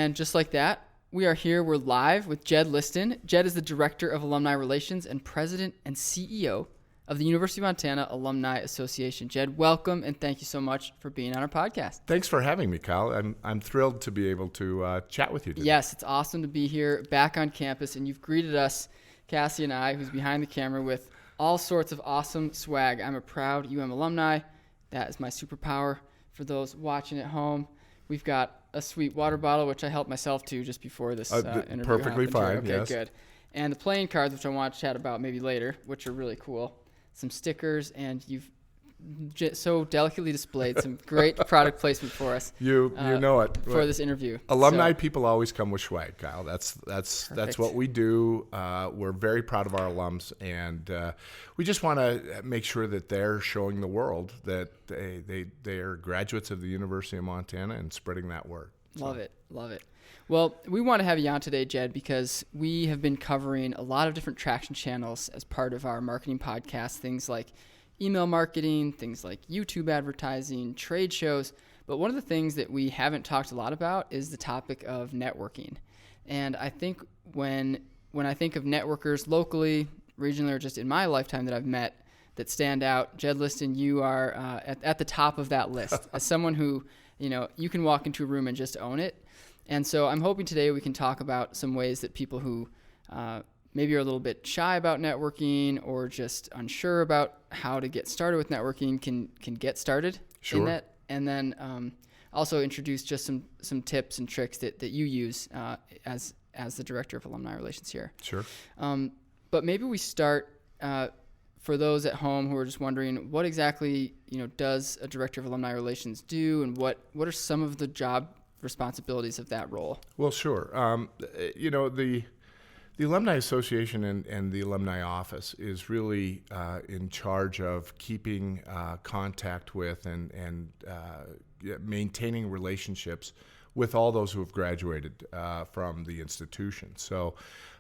And just like that, we're live with Jed Liston. Jed is the Director of Alumni Relations and President and CEO of the University of Montana Alumni Association. Jed, welcome, and thank you so much for being on our podcast. Thanks for having me, Kyle. I'm thrilled to be able to chat with you today. Yes, it's awesome to be here back on campus, and you've greeted us, Cassie and I, who's behind the camera, with all sorts of awesome swag. I'm a proud UM alumni. That is my superpower. For those watching at home, we've got a sweet water bottle, which I helped myself to just before this interview. Perfectly happened. fine, Okay, yes. Good. And the playing cards, which I want to chat about maybe later, which are really cool. Some stickers, and you've so delicately displayed some great product placement for us. You know it for this interview. Alumni people always come with swag, Kyle. That's what we do. We're very proud of our alums, and we just want to make sure that they're showing the world that they are graduates of the University of Montana and spreading that word. Love it. Well, we want to have you on today, Jed, because we have been covering a lot of different traction channels as part of our marketing podcast, things like email marketing, things like YouTube advertising, trade shows. But one of the things that we haven't talked a lot about is the topic of networking. And I think when I think of networkers locally, regionally, or just in my lifetime that I've met that stand out, Jed Liston, you are at the top of that list as someone who, you can walk into a room and just own it. And so I'm hoping today we can talk about some ways that people who maybe are a little bit shy about networking or just unsure about how to get started with networking can get started in that. And then also introduce just some tips and tricks that you use as the Director of Alumni Relations here. Sure. But maybe we start for those at home who are just wondering what exactly does a Director of Alumni Relations do, and what are some of the job responsibilities of that role? Well, sure. The Alumni Association and the Alumni Office is really in charge of keeping contact with and maintaining relationships with all those who have graduated from the institution. So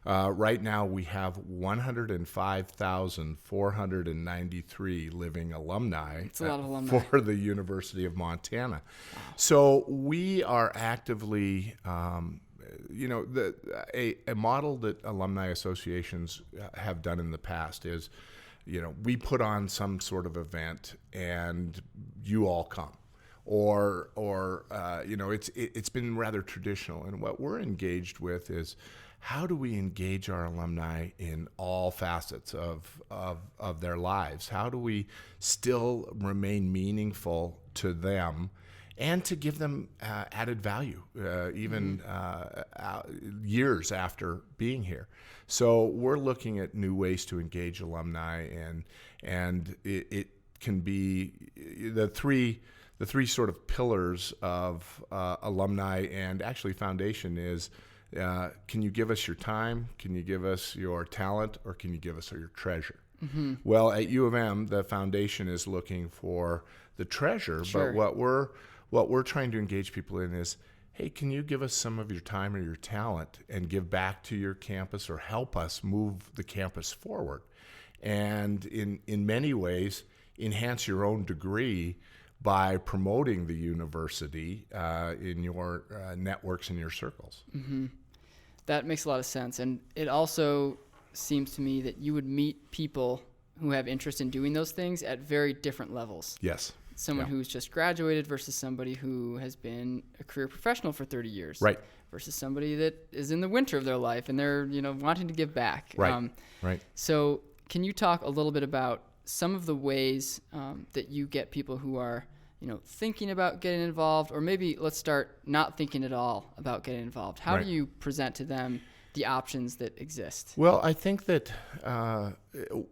right now we have 105,493 living alumni, That's a lot of alumni for the University of Montana. Wow. So we are actively a model that alumni associations have done in the past is, we put on some sort of event and you all come, or it's been rather traditional. And what we're engaged with is how do we engage our alumni in all facets of their lives? How do we still remain meaningful to them and to give them added value, even years after being here? So we're looking at new ways to engage alumni, and it can be the three sort of pillars of alumni and actually foundation is, can you give us your time? Can you give us your talent? Or can you give us your treasure? Mm-hmm. Well, at U of M, the foundation is looking for the treasure, Sure. But what we're trying to engage people in is, hey, can you give us some of your time or your talent and give back to your campus or help us move the campus forward? And in many ways, enhance your own degree by promoting the university in your networks and your circles. Mm-hmm. That makes a lot of sense. And it also seems to me that you would meet people who have interest in doing those things at very different levels. Yes. Someone who's just graduated versus somebody who has been a career professional for 30 years. Right. Versus somebody that is in the winter of their life and they're, wanting to give back. Right. Right. So can you talk a little bit about some of the ways that you get people who are, thinking about getting involved, or maybe let's start not thinking at all about getting involved. How do you present to them the options that exist? Well, I think that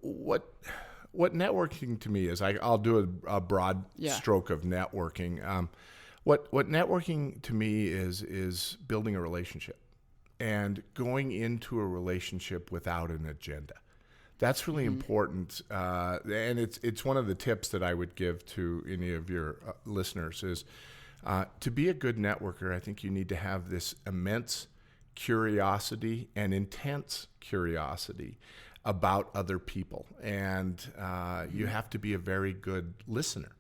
what networking to me is, I'll do a broad stroke of networking. What networking to me is building a relationship and going into a relationship without an agenda. That's really important, and it's one of the tips that I would give to any of your listeners is to be a good networker. I think you need to have this immense curiosity and intense curiosity about other people, and you have to be a very good listener.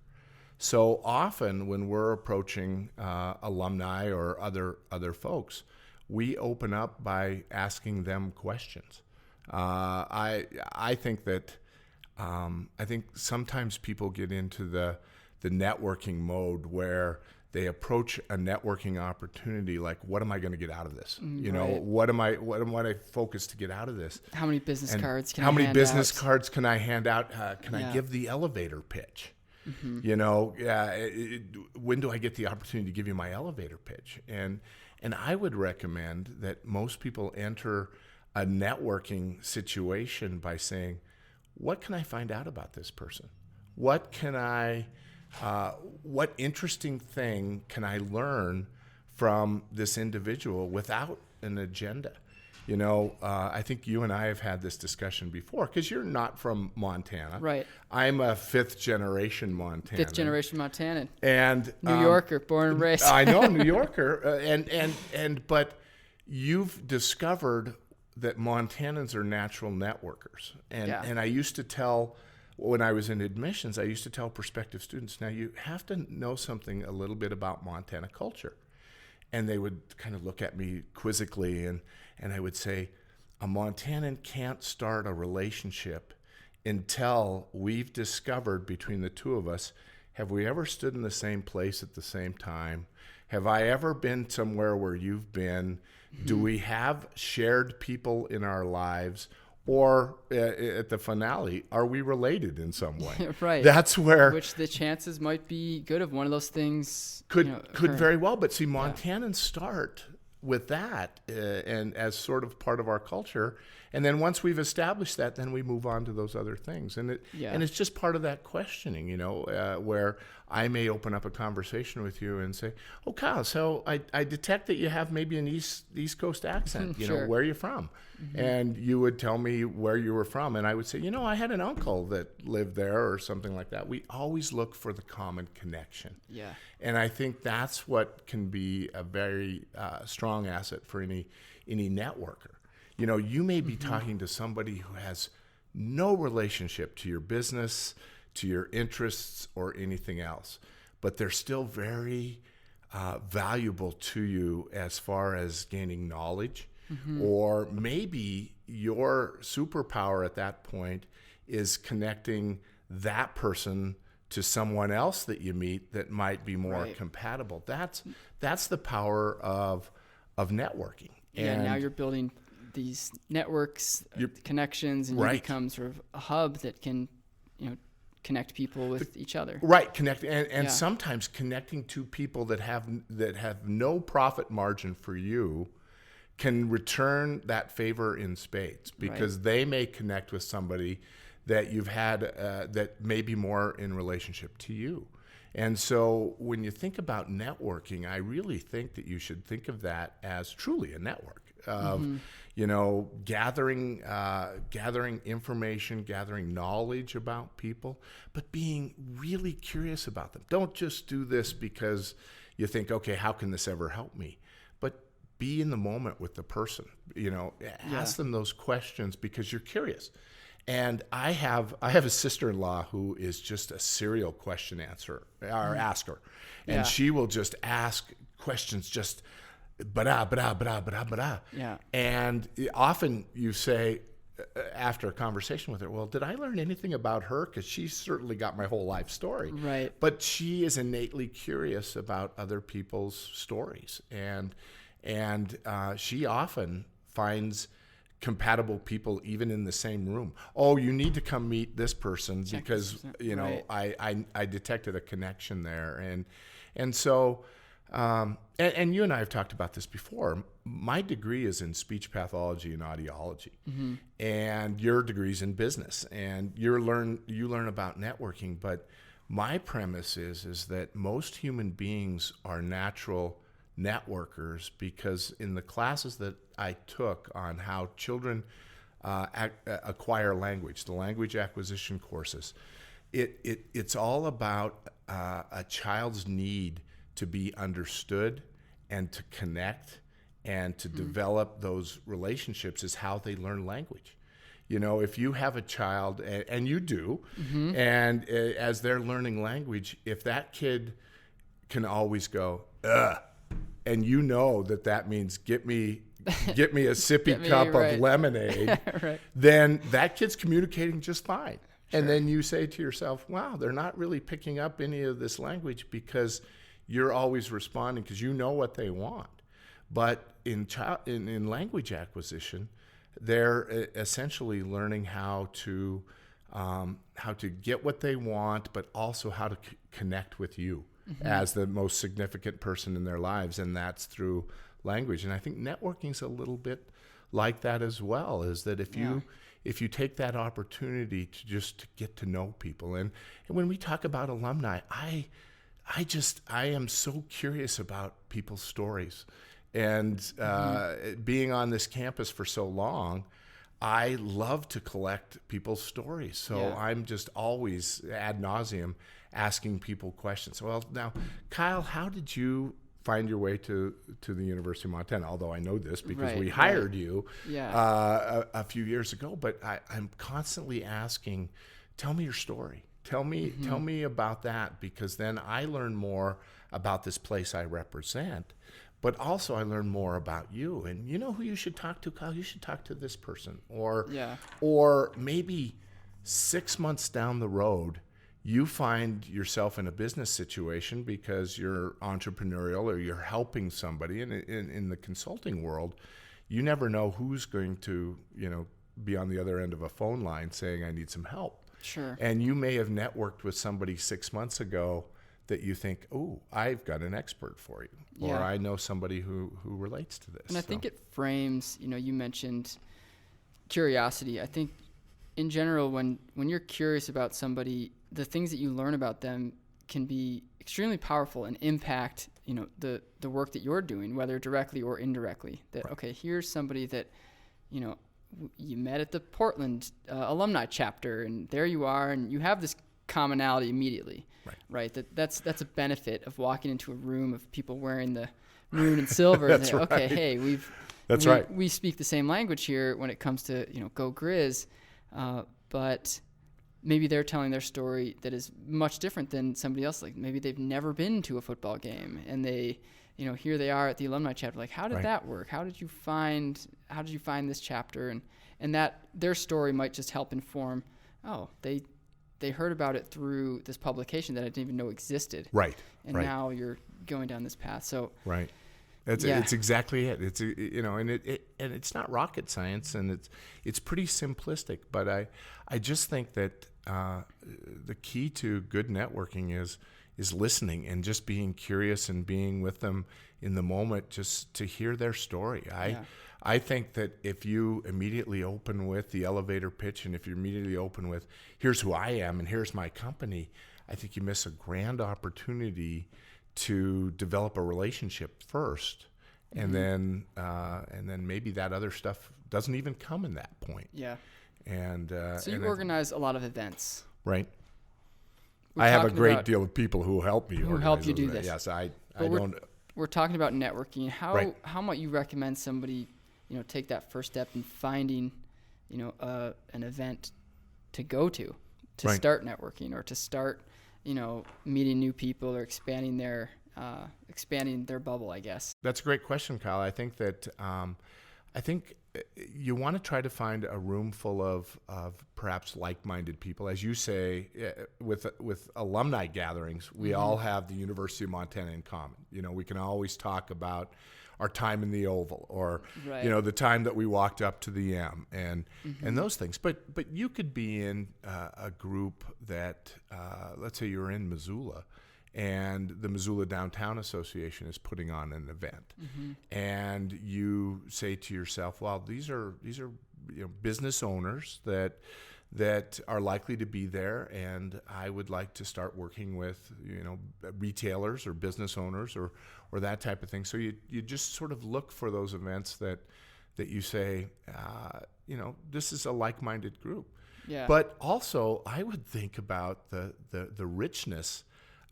So often when we're approaching alumni or other folks, we open up by asking them questions. I think that I think sometimes people get into the networking mode where they approach a networking opportunity like, what am I going to get out of this? You know, what am I focused to get out of this? How many business cards can I How many hand business out? cards can I hand out? Can I give the elevator pitch? You know, when do I get the opportunity to give you my elevator pitch? And I would recommend that most people enter a networking situation by saying, what can I find out about this person? What interesting thing can I learn from this individual without an agenda? You know, I think you and I have had this discussion before because you're not from Montana. Right. I'm a fifth generation Montanan. Fifth generation Montanan. And New Yorker, born and raised. I know, New Yorker. But you've discovered that Montanans are natural networkers. And I used to tell, when I was in admissions, I used to tell prospective students, now you have to know something a little bit about Montana culture. And they would kind of look at me quizzically, and I would say, a Montanan can't start a relationship until we've discovered between the two of us, have we ever stood in the same place at the same time? Have I ever been somewhere where you've been? Do we have shared people in our lives? Or at the finale, are we related in some way? Right. That's where... Which the chances might be good of one of those things. Could very well. But see, Montanans start with that and as sort of part of our culture. And then once we've established that, then we move on to those other things. And it's just part of that questioning, you know, where I may open up a conversation with you and say, oh, Kyle, so I detect that you have maybe an East Coast accent. You know, where are you from? And you would tell me where you were from. And I would say, you know, I had an uncle that lived there or something like that. We always look for the common connection. Yeah. And I think that's what can be a very strong asset for any networker. You know, you may be talking to somebody who has no relationship to your business, to your interests, or anything else, but they're still very valuable to you as far as gaining knowledge. Or maybe your superpower at that point is connecting that person to someone else that you meet that might be more compatible. That's the power of networking. Yeah, and now you're building these networks, connections, and you become sort of a hub that can, you know, connect people with each other. Right, connect, and sometimes connecting to people that have no profit margin for you can return that favor in spades, because they may connect with somebody that you've had that may be more in relationship to you. And so when you think about networking, I really think that you should think of that as truly a network of, you know, gathering information, gathering knowledge about people, but being really curious about them. Don't just do this because you think, okay, how can this ever help me? But be in the moment with the person, you know, ask them those questions because you're curious. And I have a sister-in-law who is just a serial question asker. And she will just ask questions just ba-da. Yeah. And often you say, after a conversation with her, well, did I learn anything about her? Because she certainly got my whole life story. Right. But she is innately curious about other people's stories. And she often finds compatible people even in the same room. Oh, you need to come meet this person because, you know, I detected a connection there. And so, and you and I have talked about this before. My degree is in speech pathology and audiology, and your degree's in business, and you learn about networking. But my premise is that most human beings are natural networkers, because in the classes that I took on how children acquire language, the language acquisition courses, it's all about a child's need to be understood and to connect and to develop those relationships is how they learn language. if you have a child, and you do, and as they're learning language, if that kid can always go, ugh, and that means get me a sippy cup of lemonade, right. then that kid's communicating just fine. Sure. And then you say to yourself, wow, they're not really picking up any of this language because you're always responding because you know what they want. But in language acquisition, they're essentially learning how to get what they want, but also how to connect with you as the most significant person in their lives, and that's through language. And I think networking's a little bit like that as well, is that if you take that opportunity to get to know people. And when we talk about alumni, I am so curious about people's stories. And being on this campus for so long, I love to collect people's stories. So I'm just always ad nauseum asking people questions. Well, now, Kyle, how did you find your way to the University of Montana? Although I know this because we hired you a few years ago, but I'm constantly asking, tell me your story. Tell me about that, because then I learn more about this place I represent, but also I learn more about you. And you know who you should talk to, Kyle? You should talk to this person. Or maybe 6 months down the road, you find yourself in a business situation because you're entrepreneurial or you're helping somebody. And in the consulting world, you never know who's going to, be on the other end of a phone line saying, I need some help. Sure. And you may have networked with somebody 6 months ago that you think, oh, I've got an expert for you, or I know somebody who relates to this. And I think it frames, you mentioned curiosity. I think in general, when you're curious about somebody, the things that you learn about them can be extremely powerful and impact, the work that you're doing, whether directly or indirectly. That, okay, here's somebody that, you met at the Portland alumni chapter, and there you are, and you have this commonality immediately, right? That's a benefit of walking into a room of people wearing the maroon and silver. That's and right. Okay, hey, we speak the same language here when it comes to go Grizz, but maybe they're telling their story that is much different than somebody else. Like maybe they've never been to a football game, and they, here they are at the alumni chapter. Like, how did that work? How did you find this chapter? And that their story might just help inform. Oh, they heard about it through this publication that I didn't even know existed. Right. And now you're going down this path. So. Right. It's exactly it. It's and it's not rocket science, and it's pretty simplistic. But I just think that the key to good networking is listening and just being curious and being with them in the moment, just to hear their story. I think that if you immediately open with the elevator pitch, and if you're immediately open with here's who I am and here's my company, I think you miss a grand opportunity to develop a relationship first, and then maybe that other stuff doesn't even come in that point. Yeah. And so you organize a lot of events, right? I have a great deal of people who help me. Who help you do this? Yes, I don't. don't. We're talking about networking. How might you recommend somebody, take that first step in finding, an event to go to start networking, or to start, meeting new people, or expanding their bubble, I guess. That's a great question, Kyle. I think that you want to try to find a room full of perhaps like-minded people. As you say, with alumni gatherings, we all have the University of Montana in common. We can always talk about our time in the Oval, or the time that we walked up to the M, and those things. But you could be in a group that, let's say you're in Missoula, and the Missoula Downtown Association is putting on an event, and you say to yourself, well, these are business owners that are likely to be there, and I would like to start working with retailers or business owners or that type of thing. So you just sort of look for those events that you say, this is a like-minded group. Yeah. But also, I would think about the richness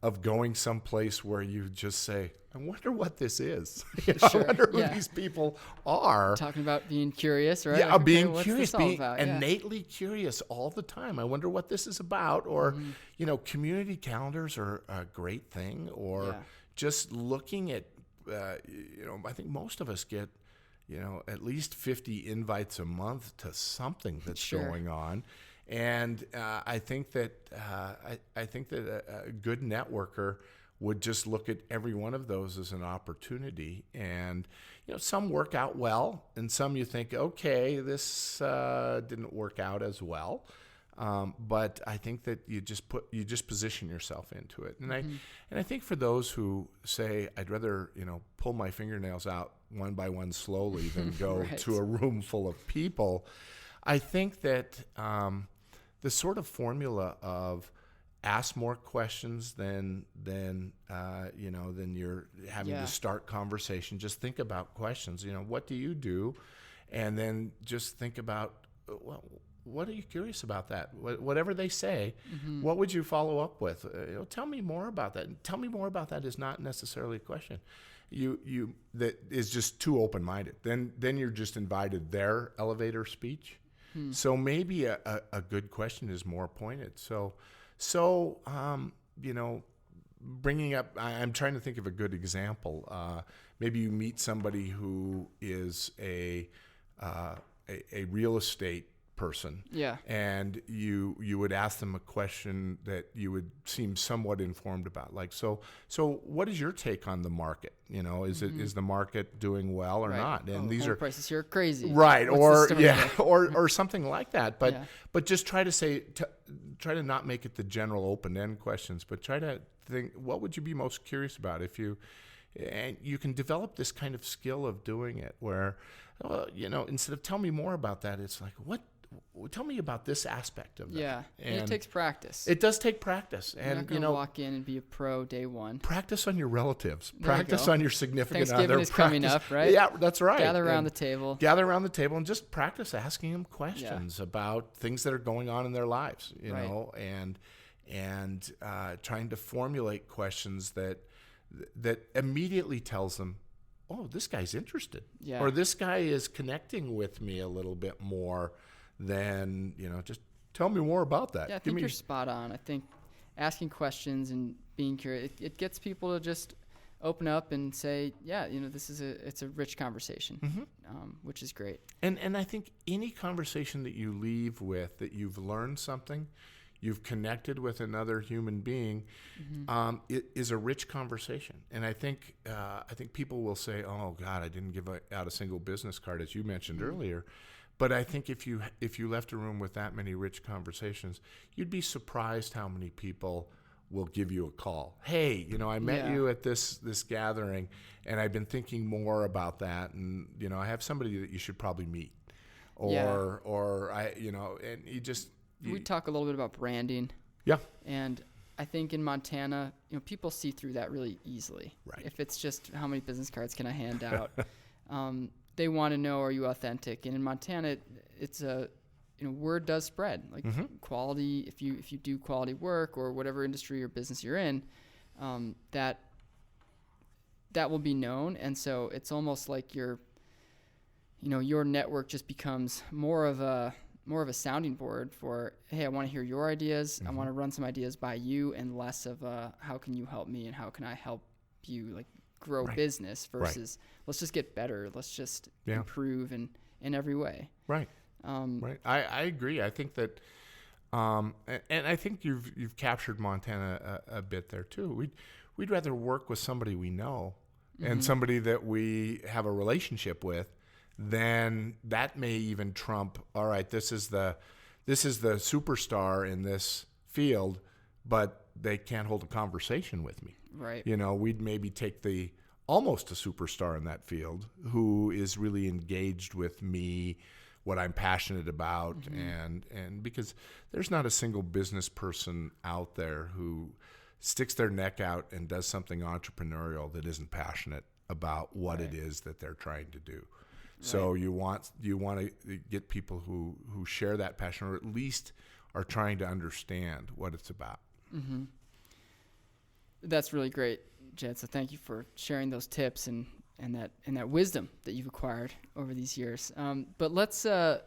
of going someplace where you just say, I wonder what this is. Sure, I wonder who yeah. these people are. Talking about being curious, right? Yeah, Like, okay, being what's curious, this all being about? Yeah. innately curious all the time. I wonder what this is about. Or, community calendars are a great thing. Or Yeah. just looking at, I think most of us get, at least 50 invites a month to something that's Sure. going on. And I think that a good networker would just look at every one of those as an opportunity. And some work out well, and some you think, okay, this didn't work out as well. But I think that you just position yourself into it. And I think for those who say, I'd rather pull my fingernails out one by one slowly than go Right. to a room full of people, I think that the sort of formula of ask more questions than you're having to start conversation. Just think about questions. What do you do? And then just think about, well, what are you curious about that? Whatever they say, what would you follow up with? Tell me more about that. Tell me more about that is not necessarily a question. You that is just too open-minded. Then you're just invited their elevator speech. So maybe a good question is more pointed. So bringing up, I'm trying to think of a good example. Maybe you meet somebody who is a real estate person, and you would ask them a question that you would seem somewhat informed about, like, so what is your take on the market? Is the market doing well or not? And these are prices here are crazy, right? What's the story or something like that. But just try to not make it the general open-end questions, but try to think, what would you be most curious about and you can develop this kind of skill of doing it where, instead of tell me more about that, it's like, tell me about this aspect of that. Yeah, and it takes practice. It does take practice. You're not going to walk in and be a pro day one. Practice on your relatives. Practice on your significant Thanksgiving other. is coming up, right? Yeah, that's right. Gather around the table and just practice asking them questions about things that are going on in their lives, and trying to formulate questions that immediately tells them, oh, this guy's interested, or this guy is connecting with me a little bit more than, just tell me more about that. Yeah, I think you're spot on. I think asking questions and being curious, it gets people to just open up and say, it's a rich conversation, which is great. And I think any conversation that you leave with, that you've learned something, you've connected with another human being, it is a rich conversation. And I think people will say, oh God, I didn't give out a single business card, as you mentioned earlier. But I think if you left a room with that many rich conversations, you'd be surprised how many people will give you a call. Hey, I met you at this gathering, and I've been thinking more about that, and I have somebody that you should probably meet, or I, and you just. We talk a little bit about branding. Yeah. And I think in Montana, people see through that really easily. Right. If it's just how many business cards can I hand out, they want to know, are you authentic? And in Montana, it's a word does spread. Like quality, if you do quality work or whatever industry or business you're in, that will be known. And so it's almost like your network just becomes more of a sounding board for, hey, I want to hear your ideas. I want to run some ideas by you, and less of how can you help me and how can I help you grow business versus let's just get better. Let's just improve in every way. Right. Right. I agree. I think that, and I think you've captured Montana a bit there too. We'd rather work with somebody we know and somebody that we have a relationship with, then that may even trump, all right, this is the superstar in this field, but they can't hold a conversation with me. Right. We'd maybe take almost a superstar in that field who is really engaged with me, what I'm passionate about, and because there's not a single business person out there who sticks their neck out and does something entrepreneurial that isn't passionate about what it is that they're trying to do. So you want to get people who share that passion, or at least are trying to understand what it's about. That's really great, Jed. So thank you for sharing those tips and that wisdom that you've acquired over these years. But let's. I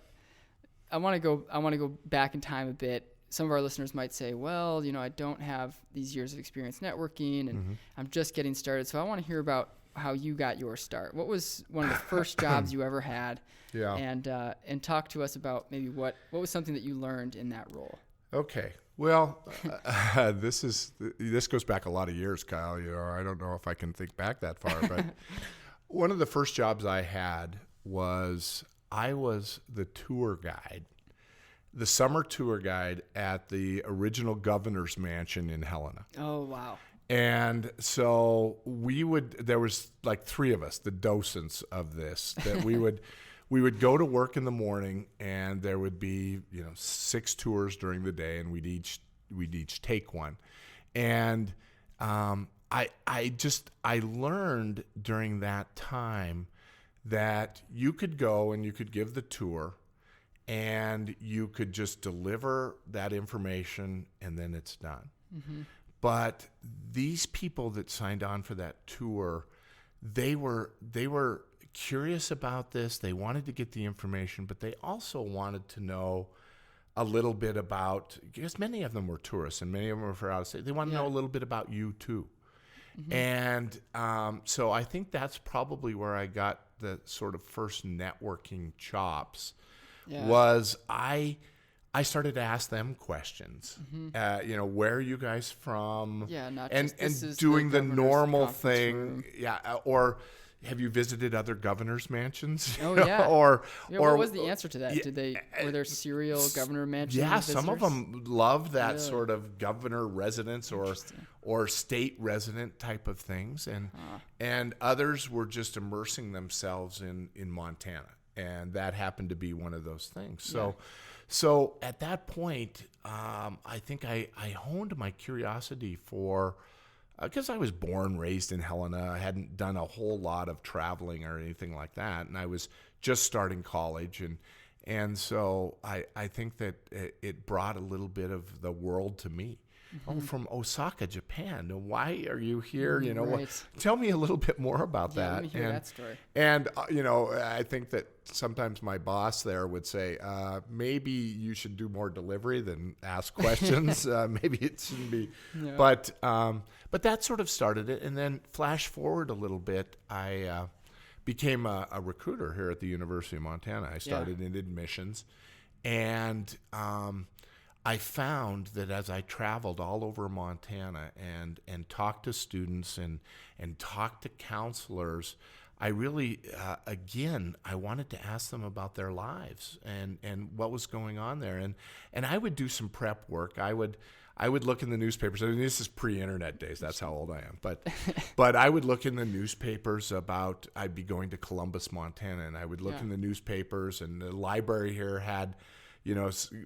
want to go back in time a bit. Some of our listeners might say, well, I don't have these years of experience networking, and I'm just getting started. So I want to hear about how you got your start. What was one of the first jobs you ever had? Yeah. And talk to us about maybe what was something that you learned in that role. Okay. Well, this goes back a lot of years, Kyle. I don't know if I can think back that far, but one of the first jobs I had was I was the tour guide, the summer tour guide at the original governor's mansion in Helena. Oh, wow. And so there was like three of us, the docents of this, that we would go to work in the morning, and there would be 6 tours during the day, and we'd each take one. And I learned during that time that you could go and you could give the tour, and you could just deliver that information, and then it's done. Mm-hmm. But these people that signed on for that tour, they were curious about this. They wanted to get the information, but they also wanted to know a little bit about, because many of them were tourists and many of them were from out of state. They want to know a little bit about you too. Mm-hmm. And so I think that's probably where I got the sort of first networking chops. Was I started to ask them questions. Mm-hmm. Where are you guys from? Yeah, not and just and doing the normal thing. Room. Yeah, or have you visited other governors' mansions? Oh yeah. or what was the answer to that? Were there serial governor mansions? Yeah, visitors? some of them loved that sort of governor residence or state resident type of things, and others were just immersing themselves in Montana, and that happened to be one of those things. So at that point, I think I honed my curiosity for, because I was born, raised in Helena. I hadn't done a whole lot of traveling or anything like that, and I was just starting college, and so I think that it brought a little bit of the world to me. Mm-hmm. Oh, from Osaka, Japan. Why are you here? Right. Tell me a little bit more about that. Let me hear that story. And I think that sometimes my boss there would say, maybe you should do more delivery than ask questions. Maybe it shouldn't be. Yeah. But that sort of started it. And then flash forward a little bit, I became a recruiter here at the University of Montana. I started in admissions, and I found that as I traveled all over Montana and talked to students and talked to counselors, I really, I wanted to ask them about their lives and what was going on there. And I would do some prep work. I would look in the newspapers. I mean, this is pre-internet days. That's how old I am. But I would look in the newspapers about, I'd be going to Columbus, Montana, and I would look in the newspapers, and the library here had,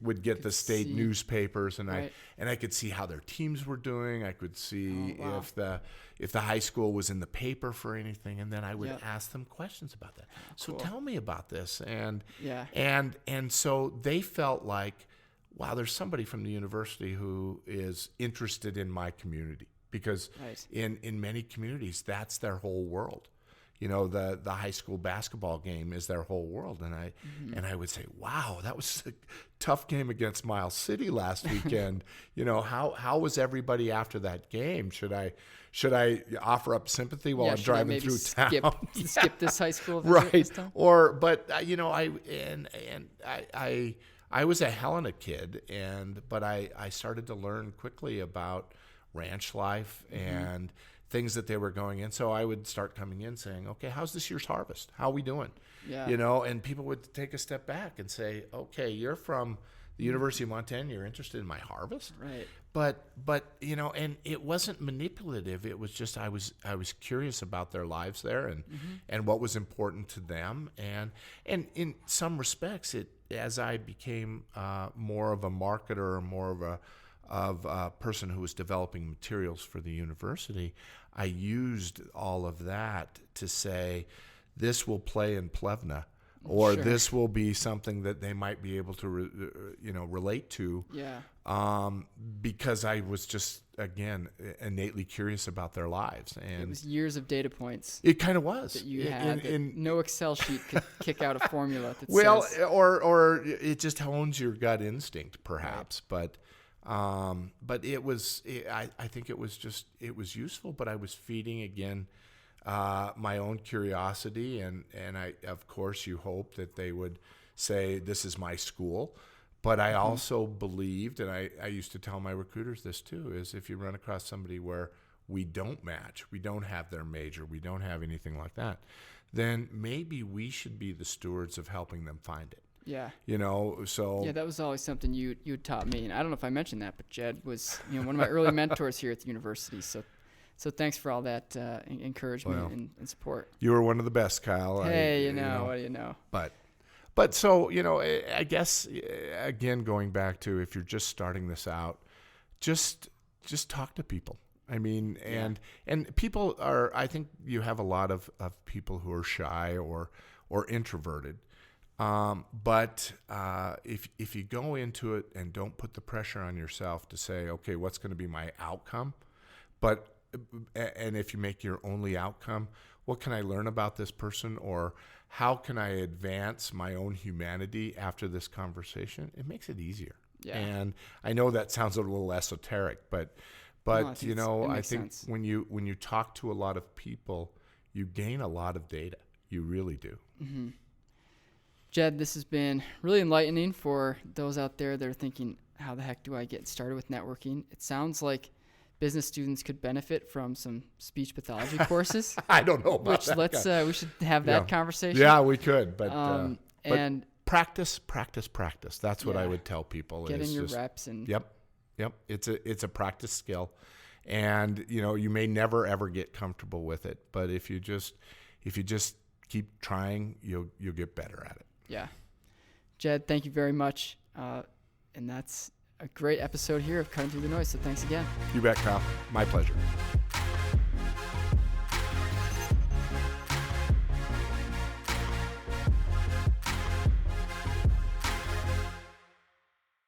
would get the state newspapers, and I could see how their teams were doing. I could see if the high school was in the paper for anything, and then I would ask them questions about that. So tell me about this, and so they felt like, wow, there's somebody from the university who is interested in my community, because in many communities that's their whole world. The high school basketball game is their whole world. And I would say, wow, that was a tough game against Miles City last weekend. How was everybody after that game? Should I offer up sympathy while I'm driving through town? Skip this high school visit? This time? I was a Helena kid, but I started to learn quickly about ranch life and things that they were going in. So I would start coming in saying, okay, how's this year's harvest? How are we doing? Yeah. And people would take a step back and say, okay, you're from the University of Montana, you're interested in my harvest? Right. But and it wasn't manipulative. It was just I was curious about their lives there and what was important to them. And in some respects, as I became more of a marketer, more of a person who was developing materials for the university, I used all of that to say, this will play in Plevna. or Sure. this will be something that they might be able to, relate to. Yeah. Because I was just, again, innately curious about their lives. And It was years of data points it kind of was. that you had. No Excel sheet could kick out a formula that says. Or it just hones your gut instinct, perhaps. Right. But it was. I think it was useful. But I was feeding again my own curiosity, and I, of course, you hope that they would say, "This is my school." But I also believed, and I used to tell my recruiters this too, is if you run across somebody where we don't match, we don't have their major, we don't have anything like that, then maybe we should be the stewards of helping them find it. Yeah. So. Yeah, that was always something you taught me. And I don't know if I mentioned that, but Jed was one of my early mentors here at the university. So thanks for all that encouragement and support. You were one of the best, Kyle. Hey, what do you know? But so, I guess, again, going back to if you're just starting this out, just talk to people. I mean, and people are, I think you have a lot of people who are shy or introverted. But if you go into it and don't put the pressure on yourself to say, okay, what's going to be my outcome? And if you make your only outcome, what can I learn about this person, or how can I advance my own humanity after this conversation? It makes it easier. Yeah. And I know that sounds a little esoteric, but I think sense. when you talk to a lot of people, you gain a lot of data. You really do. Mm-hmm. Jed, this has been really enlightening for those out there that are thinking, how the heck do I get started with networking? It sounds like business students could benefit from some speech pathology courses. I don't know about that. We should have that conversation. Yeah, we could, but and practice. That's what I would tell people. Get in your reps and. Yep. It's a practice skill, and you may never ever get comfortable with it, but if you just keep trying, you'll get better at it. Yeah, Jed, thank you very much, and that's a great episode here of Cutting Through the Noise, so thanks again. You bet, Kyle. My pleasure.